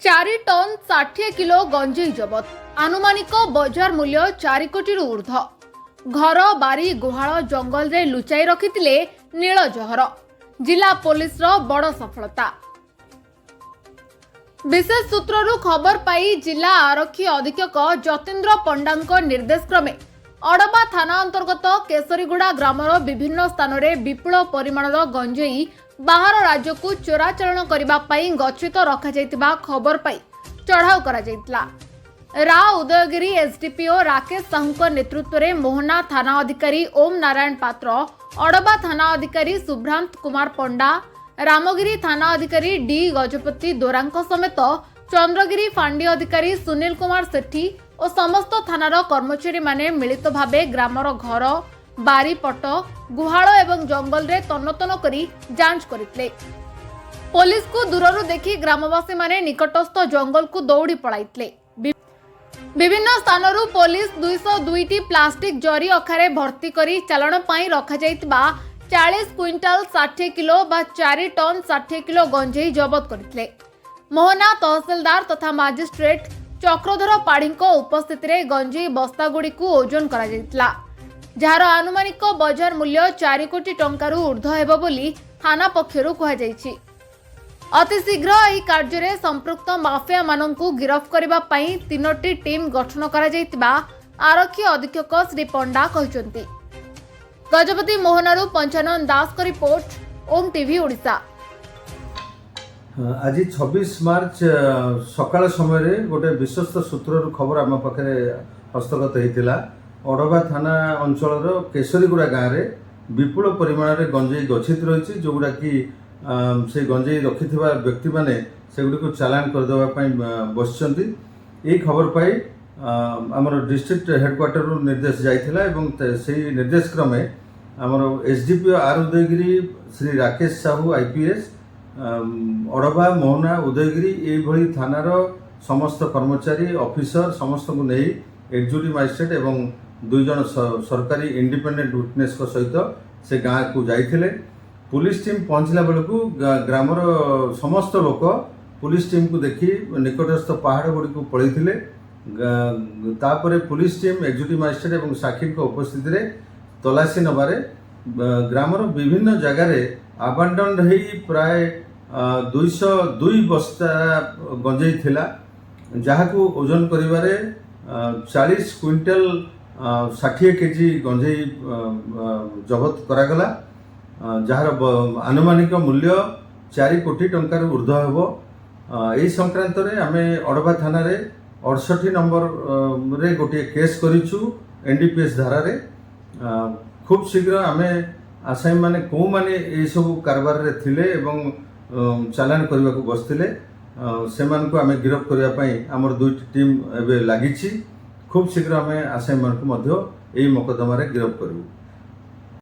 4 ton 60 kilo गंजेई जबत। आनुमानिक बजार मूल्य 4 कोटी ऊर्ध। घर बारी गुहाल जंगल रे लुचाई रखिथिले नील जहर। जिला पुलिस रो बड़ सफलता। विशेष सूत्ररू खबर पाई जिला आरक्षी अधीक्षक जतेन्द्र पंडांक निर्देश क्रमे अड़बा थाना अंतर्गत केसरीगुड़ा ग्रामर विभिन्न स्थान में विपुल परिमाणर गंजेई बाहर राज्य को चोराचारण करने गच्छित रखा खबर पाई चढ़ाऊ करा। राव उदयगिरी एसडीपीओ राकेश साहू नेतृत्व में मोहना थाना अधिकारी ओम नारायण पात्र, अड़बा थाना अधिकारी सुभ्रांत कुमार पंडा, रामगिरी थाना अधिकारी डी गजपति दोरांक समेत चंद्रगिरी फांडी अधिकारी सुनील कुमार सेठी और समस्त थानार कर्मचारी माने मिलित भावे ग्रामर घर बारीपट गुहाल एवं जंगल रे तन्नतन करी जांच करथिले। पुलिस को दूररू देखि ग्रामवासी माने निकटस्थ जंगल को दौड़ी पळाइथिले। विभिन्न स्थानरू पुलिस 202 प्लास्टिक जरी अखारे भर्ती करी चालाण पाई रखा जाइतिबा 40 क्विंटाल 60 किलो बा 4 टन 60 किलो गंजेई जबत करथिले। मोहना तहसीलदार तथा मजिस्ट्रेट चक्रधर पाढ़ी उपस्थित रे गंजेई बस्ता गुड़ी को ओजन करा जाइतिला, जार आनुमानिक बजार मूल्य 4 कोटी टंकारु ऊर्ध्व हेबो बोली थाना पक्षरु कहा जाइछि। अतिशीघ्र एही कार्य रे संपृक्त माफिया माननकु गिरफ्त करिबा पई 3टी टीम गठन करा जाइतिबा आरक्षी अधीक्षक श्री पंडा कहिसंती। गजपति मोहनारू पंचानन दास को रिपोर्ट, ओम टीवी ओडिशा। आज 26 मार्च सकाळ समय गोटे विश्वस्त सूत्ररू खबर आम पाखे हस्तगत होता। अड़बा थाना अंचल केसरीगुड़ा गाँव में विपुल परिमाण में गंजेई गच्छित रही, जोगुड़ा कि से गंजेई रखि व्यक्ति मैंने सेगुड़ी चालान करदेवाई बसचंती। यही खबर पाई आमर डिस्ट्रिक्ट हेडक्वार्टर निर्देश जाइथिला एवं से निर्देश क्रमे आमर एसडीपीओ आर उदयगिरी श्री राकेश साहू आईपीएस अड़बा मोहना उदयगिरी यही थानार समस्त कर्मचारी ऑफिसर समस्त को नहीं एक्जिक्यूटिव मजिस्ट्रेट एवं 2 जन सरकारी इंडिपेंडेंट विटनेस सहित से गाँव को जाइथिले। पुलिस टीम पहुँचला बेलू ग्रामर समस्त लोक पुलिस टीम को देखि निकटस्थ पहाड़ गुड़ी को पलैथिले। तापरे पुलिस टीम एक्जिक्यूटिव मजिस्ट्रेट एवं साक्षी उपस्थित रे तलाशी नबारे ग्रामर विभिन्न जगार आबांडन है प्राय 202 बस्ता गंजेई थिला, जहाको ओजन करिबारे 40 क्विंटल 60 केजी गंजेई जबत करागला, जार आनुमानिक मूल्य 4 कोटी टंकार ऊर्ध्व हेबो। एही संक्रांत रे आमे अड़बा थाना रे 68 नंबर रे गोटे केस करिछु एनडीपीएस धारा रे। खूब शीघ्र आमे आसामी माने को माने ए सब कारबार रे थिले एवं चालान करबा को बसथिले सेमान को आमे गिरफ्त करबा पई हमर 2टी टीम एबे लागिछि। खूब शीघ्र आमे आसामी मान को मध्य एही मोकदमा रे गिरफ्त करबु।